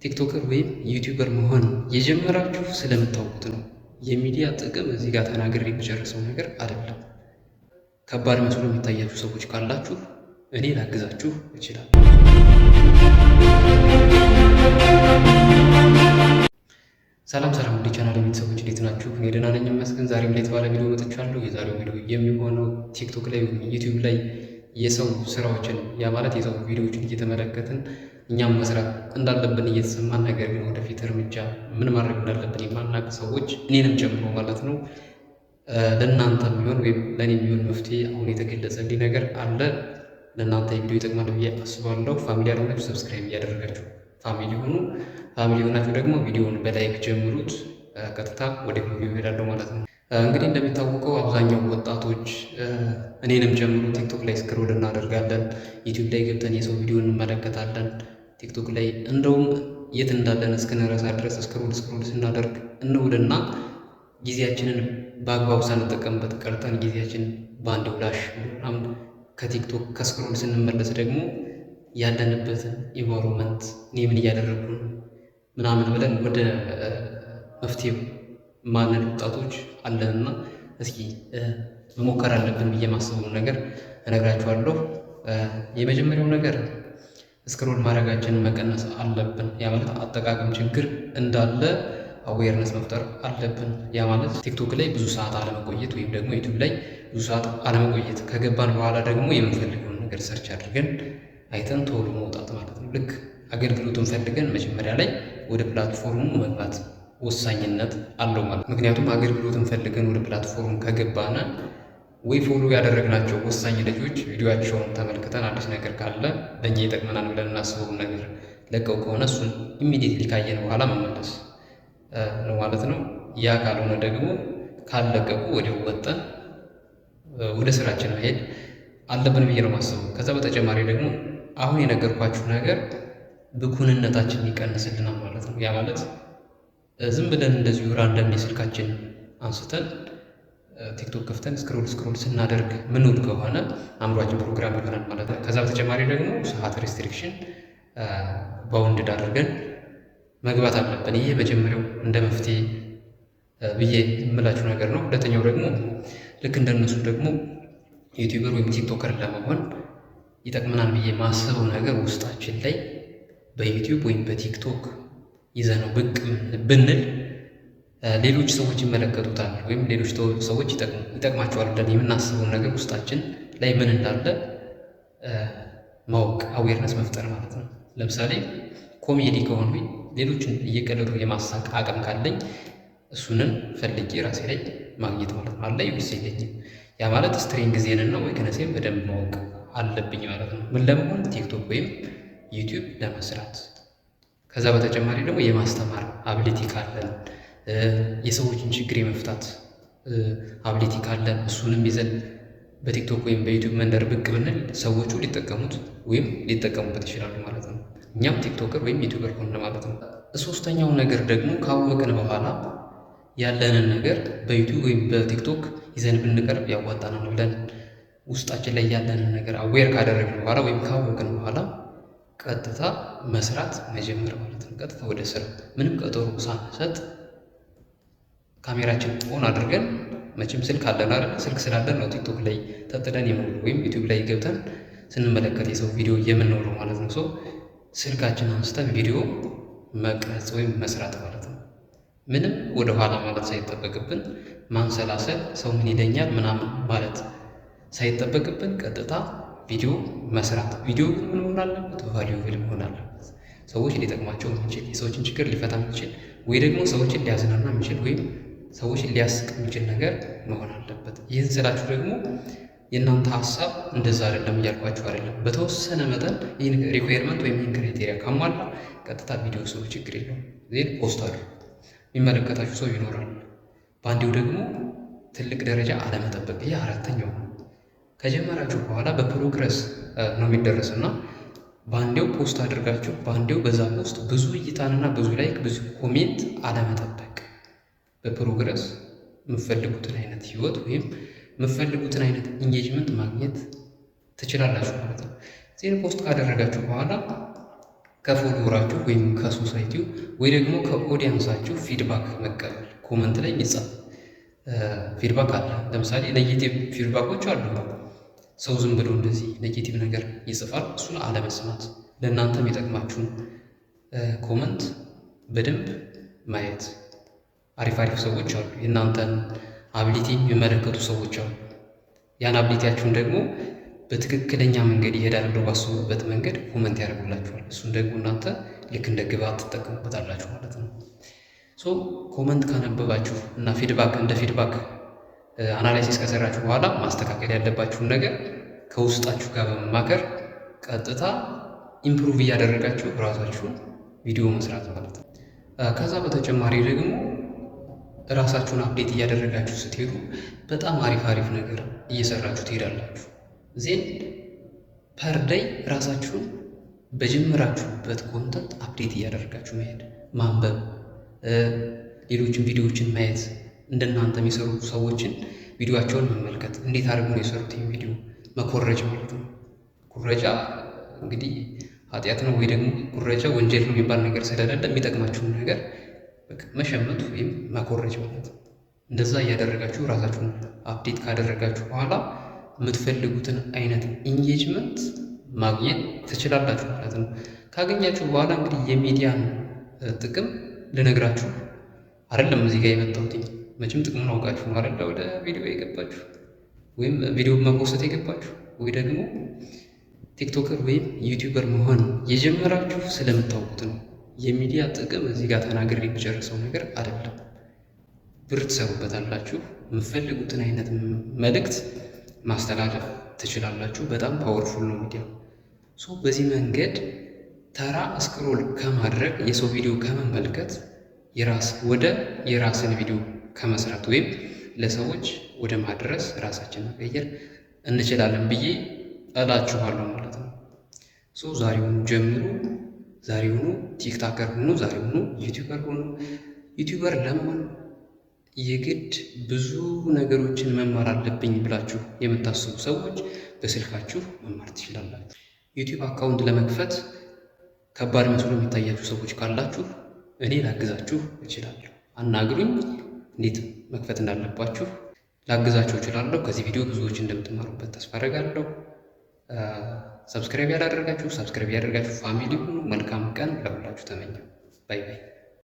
ቲክቶከር ወይም ዩቲዩበር መሆን የጀመራችሁ ስለምታውቁት ነው። የሚዲያ ጥቅም እዚህ ጋር ተናግሬ የሚጨርሰው ነገር አይደለም። ከባድ መስሎ የሚታያችሁ ሰዎች ካላችሁ እኔ ላግዛችሁ እችላለሁ። ሰላም ሰላም፣ ወደ ቻናል ቤተሰቦች እንዴት ናችሁ? እኔ ደህና ነኝ ይመስገን። ዛሬም ለየት ባለ ቪዲዮ መጥቻለሁ። የዛሬው ቪዲዮ የሚሆነው ቲክቶክ ላይ ወይም ዩቲዩብ ላይ የሰው ስራዎችን ያ ማለት የሰው ቪዲዮዎችን እየተመለከትን እኛም መስራት እንዳለብን እየተሰማን ነገር ግን ወደፊት እርምጃ ምን ማድረግ እንዳለብን የማናውቅ ሰዎች እኔንም ጨምሮ ማለት ነው ለእናንተ የሚሆን ወይም ለእኔ የሚሆን መፍትሄ አሁን የተገለጸልኝ ነገር አለ። ለእናንተ የቪዲዮ ይጠቅማል ብዬ አስባለሁ። ፋሚሊ ያልሆናችሁ ሰብስክራይብ እያደረጋችሁ ፋሚሊ ሆኑ። ፋሚሊ ሆናችሁ ደግሞ ቪዲዮውን በላይክ ጀምሩት። ቀጥታ ወደ ቪዲዮ ይሄዳለሁ ማለት ነው። እንግዲህ እንደሚታወቀው አብዛኛው ወጣቶች እኔንም ጀምሮ ቲክቶክ ላይ ስክሮል እናደርጋለን። ዩቲዩብ ላይ ገብተን የሰው ቪዲዮ እንመለከታለን። ቲክቶክ ላይ እንደውም የት እንዳለን እስክንረሳ ድረስ ስክሮል ስናደርግ እንውልና ጊዜያችንን በአግባቡ ሳንጠቀምበት ቀርተን ጊዜያችን በአንድ ፍላሽ ምናምን ከቲክቶክ ከስክሮል ስንመለስ ደግሞ ያለንበትን ኢንቫይሮንመንት እኔ ምን እያደረጉ ነው ምናምን ብለን ወደ መፍትሄው ማንን ወጣቶች አለንና እስኪ መሞከር አለብን ብዬ ማስበውን ነገር እነግራችኋለሁ። የመጀመሪያው ነገር ስክሮል ማድረጋችንን መቀነስ አለብን። ያ ማለት አጠቃቀም ችግር እንዳለ አዌርነስ መፍጠር አለብን። ያ ማለት ቲክቶክ ላይ ብዙ ሰዓት አለመቆየት ወይም ደግሞ ዩቲዩብ ላይ ብዙ ሰዓት አለመቆየት፣ ከገባን በኋላ ደግሞ የምንፈልገውን ነገር ሰርች አድርገን አይተን ቶሎ መውጣት ማለት ነው። ልክ አገልግሎቱን ፈልገን መጀመሪያ ላይ ወደ ፕላትፎርሙ መግባት ወሳኝነት አለው ማለት። ምክንያቱም አገልግሎትን ፈልገን ወደ ፕላትፎርም ከገባን ወይ ፎሎ ያደረግናቸው ወሳኝ ልጆች ቪዲዮቸውን ተመልክተን አዲስ ነገር ካለ ለእኛ ይጠቅመናል ብለን እናስበውን ነገር ለቀው ከሆነ እሱን ኢሚዲየትሊ ካየን በኋላ መመለስ ነው ማለት ነው። ያ ካልሆነ ደግሞ ካለቀቁ ወዲያው ወጠን ወደ ስራችን መሄድ አለብን ብዬ ነው የማስበው። ከዛ በተጨማሪ ደግሞ አሁን የነገርኳችሁ ነገር ብኩንነታችን ይቀንስልናል ማለት ነው። ያ ማለት ዝም ብለን እንደዚሁ ራንደም የስልካችን አንስተን ቲክቶክ ከፍተን ስክሮል ስናደርግ ምንውል ከሆነ አእምሯችን ፕሮግራም ይሆናል ማለት ነው። ከዛ በተጨማሪ ደግሞ ሰዓት ሬስትሪክሽን ባውንድድ አድርገን መግባት አለብን። ይሄ መጀመሪያው እንደ መፍትሄ ብዬ የምላችሁ ነገር ነው። ሁለተኛው ደግሞ ልክ እንደነሱ ደግሞ ዩቲዩበር ወይም ቲክቶከር ለመሆን ይጠቅመናል ብዬ ማስበው ነገር ውስጣችን ላይ በዩቲዩብ ወይም በቲክቶክ ይዘነው ብቅ ብንል ሌሎች ሰዎች ይመለከቱታል ወይም ሌሎች ሰዎች ይጠቅማቸዋል ብለን የምናስበውን ነገር ውስጣችን ላይ ምን እንዳለ ማወቅ፣ አዌርነስ መፍጠር ማለት ነው። ለምሳሌ ኮሜዲ ከሆኑ ሌሎችን እየቀለዱ የማሳቅ አቅም ካለኝ እሱንን ፈልጌ ራሴ ላይ ማግኘት ማለት ነው። አለ ወይስ የለኝም? ያ ማለት ስትሬንግ ጊዜንና ዊክነሴን በደንብ ማወቅ አለብኝ ማለት ነው። ምን ለመሆን? ቲክቶክ ወይም ዩቲዩብ ለመስራት። ከዛ በተጨማሪ ደግሞ የማስተማር አብሊቲ ካለን የሰዎችን ችግር የመፍታት አብሊቲ ካለን እሱንም ይዘን በቲክቶክ ወይም በዩቲዩብ መንደር ብቅ ብንል ሰዎቹ ሊጠቀሙት ወይም ሊጠቀሙበት ይችላሉ ማለት ነው። እኛም ቲክቶከር ወይም ዩቲዩበር ሆነ ማለት ነው። ሶስተኛው ነገር ደግሞ ካወቅን በኋላ ያለንን ነገር በዩቲዩብ ወይም በቲክቶክ ይዘን ብንቀርብ ያዋጣናል ብለን ውስጣችን ላይ ያለንን ነገር አዌር ካደረግን በኋላ ወይም ካወቅን በኋላ ቀጥታ መስራት መጀመር ማለት ነው። ቀጥታ ወደ ስራ ምንም ቀጠሮ ሳንሰጥ ካሜራችን ኦን አድርገን መቼም ስልክ አለን አይደል? ስልክ ስላለን ነው ቲክቶክ ላይ ተጥደን የምንውለው ወይም ዩቲዩብ ላይ ገብተን ስንመለከት የሰው ቪዲዮ የምንውለው ማለት ነው። ስልካችን አንስተን ቪዲዮ መቅረጽ ወይም መስራት ማለት ነው። ምንም ወደ ኋላ ማለት ሳይጠበቅብን ማንሰላሰል፣ ሰው ምን ይለኛል ምናምን ማለት ሳይጠበቅብን ቀጥታ ቪዲዮ መስራት። ቪዲዮ ግን ምን መሆን አለበት? ቫልዩብል መሆን አለበት። ሰዎች ሊጠቅማቸው የሚችል የሰዎችን ችግር ሊፈታ የሚችል ወይ ደግሞ ሰዎችን ሊያዝናና የሚችል ወይም ሰዎችን ሊያስቅ የሚችል ነገር መሆን አለበት። ይህን ስላችሁ ደግሞ የእናንተ ሀሳብ እንደዛ አይደለም እያልኳችሁ አይደለም። በተወሰነ መጠን ይህን ሪኳየርመንት ወይም ይህን ክራይቴሪያ ካሟላ ቀጥታ ቪዲዮ ሰው ችግር የለውም ዜን ፖስት አድርጉ። የሚመለከታችሁ ሰው ይኖራል። በአንዴው ደግሞ ትልቅ ደረጃ አለመጠበቅ፣ ይህ አራተኛው ነው። ከጀመራችሁ በኋላ በፕሮግረስ ነው የሚደረስና በአንዴው ፖስት አድርጋችሁ በአንዴው በዛ ፖስት ብዙ እይታንና ብዙ ላይክ ብዙ ኮሜንት አለመጠበቅ። በፕሮግረስ የምፈልጉትን አይነት ህይወት ወይም የምፈልጉትን አይነት ኢንጌጅመንት ማግኘት ትችላላችሁ ማለት ነው። ዜን ፖስት ካደረጋችሁ በኋላ ከፎሎወራችሁ ወይም ከሶሳይቲው ወይ ደግሞ ከኦዲየንሳችሁ ፊድባክ መቀበል። ኮመንት ላይ የሚጻፍ ፊድባክ አለ። ለምሳሌ ኔጌቲቭ ፊድባኮች አሉ። ሰው ዝም ብሎ እንደዚህ ኔጌቲቭ ነገር ይጽፋል። እሱን አለመስማት፣ ለእናንተ የሚጠቅማችሁን ኮመንት በደንብ ማየት። አሪፍ ሰዎች አሉ፣ የእናንተን አቢሊቲ የሚመለከቱ ሰዎች አሉ። ያን አቢሊቲያችሁን ደግሞ በትክክለኛ መንገድ ይሄዳል ብለው ባሰቡበት መንገድ ኮመንት ያደርጉላችኋል። እሱን ደግሞ እናንተ ልክ እንደ ግብዓት ትጠቀሙበታላችሁ ማለት ነው። ሶ ኮመንት ካነበባችሁ እና እንደ ፊድባክ አናላይሲስ ከሰራችሁ በኋላ ማስተካከል ያለባችሁን ነገር ከውስጣችሁ ጋር በመማከር ቀጥታ ኢምፕሩቭ እያደረጋችሁ ራሳችሁን ቪዲዮ መስራት ማለት ነው። ከዛ በተጨማሪ ደግሞ ራሳችሁን አፕዴት እያደረጋችሁ ስትሄዱ በጣም አሪፍ ነገር እየሰራችሁ ትሄዳላችሁ። ዜን ፐርደይ ራሳችሁን በጀመራችሁበት ኮንተንት አፕዴት እያደረጋችሁ መሄድ፣ ማንበብ፣ ሌሎችን ቪዲዮዎችን ማየት፣ እንደናንተ የሚሰሩ ሰዎችን ቪዲዮቸውን መመልከት፣ እንዴት አድርገው ነው የሰሩት ይህ ቪዲዮ፣ መኮረጅ ማለት ነው። ኩረጃ እንግዲህ ኃጢአት ነው ወይ ደግሞ ኩረጃ ወንጀል ነው የሚባል ነገር ስለሌለ የሚጠቅማችሁን ነገር መሸመት ወይም መኮረጅ ማለት ነው። እንደዛ እያደረጋችሁ ራሳችሁን አፕዴት ካደረጋችሁ በኋላ የምትፈልጉትን አይነት ኢንጌጅመንት ማግኘት ትችላላችሁ ማለት ነው። ካገኛችሁ በኋላ እንግዲህ የሚዲያን ጥቅም ልነግራችሁ አይደለም እዚህ ጋር የመጣሁት። መቼም ጥቅሙን አውቃችሁ ነው አይደለ ወደ ቪዲዮ የገባችሁ ወይም ቪዲዮ መፖስት የገባችሁ ወይ ደግሞ ቲክቶከር ወይም ዩቲዩበር መሆን የጀመራችሁ ስለምታውቁት ነው። የሚዲያ ጥቅም እዚህ ጋር ተናግሬ የሚጨርሰው ነገር አይደለም። ብር ትሰሩበታላችሁ። የምትፈልጉትን አይነት መልእክት ማስተላለፍ ትችላላችሁ። በጣም ፓወርፉል ነው ሚዲያ። በዚህ መንገድ ተራ ስክሮል ከማድረግ የሰው ቪዲዮ ከመመልከት የራስን ቪዲዮ ከመስራት ወይም ለሰዎች ወደ ማድረስ ራሳችን መቀየር እንችላለን ብዬ እላችኋለሁ ማለት ነው። ዛሬውኑ ጀምሩ። ዛሬውኑ ቲክታከር ሁኑ። ዛሬውኑ ዩቲዩበር ሁኑ። ዩቲዩበር ለመሆን የግድ ብዙ ነገሮችን መማር አለብኝ ብላችሁ የምታስቡ ሰዎች በስልካችሁ መማር ትችላላችሁ። ዩቲዩብ አካውንት ለመክፈት ከባድ መስሎ የሚታያችሁ ሰዎች ካላችሁ እኔ ላግዛችሁ እችላለሁ። አናግሩኝ። እንዴት መክፈት እንዳለባችሁ ላግዛችሁ እችላለሁ። ከዚህ ቪዲዮ ብዙዎች እንደምትማሩበት ተስፋ አደርጋለሁ። ሰብስክራይብ ያላደረጋችሁ ሰብስክራይብ ያደርጋችሁ ፋሚሊ ሁኑ። መልካም ቀን ለሁላችሁ ተመኘው። ባይ ባይ።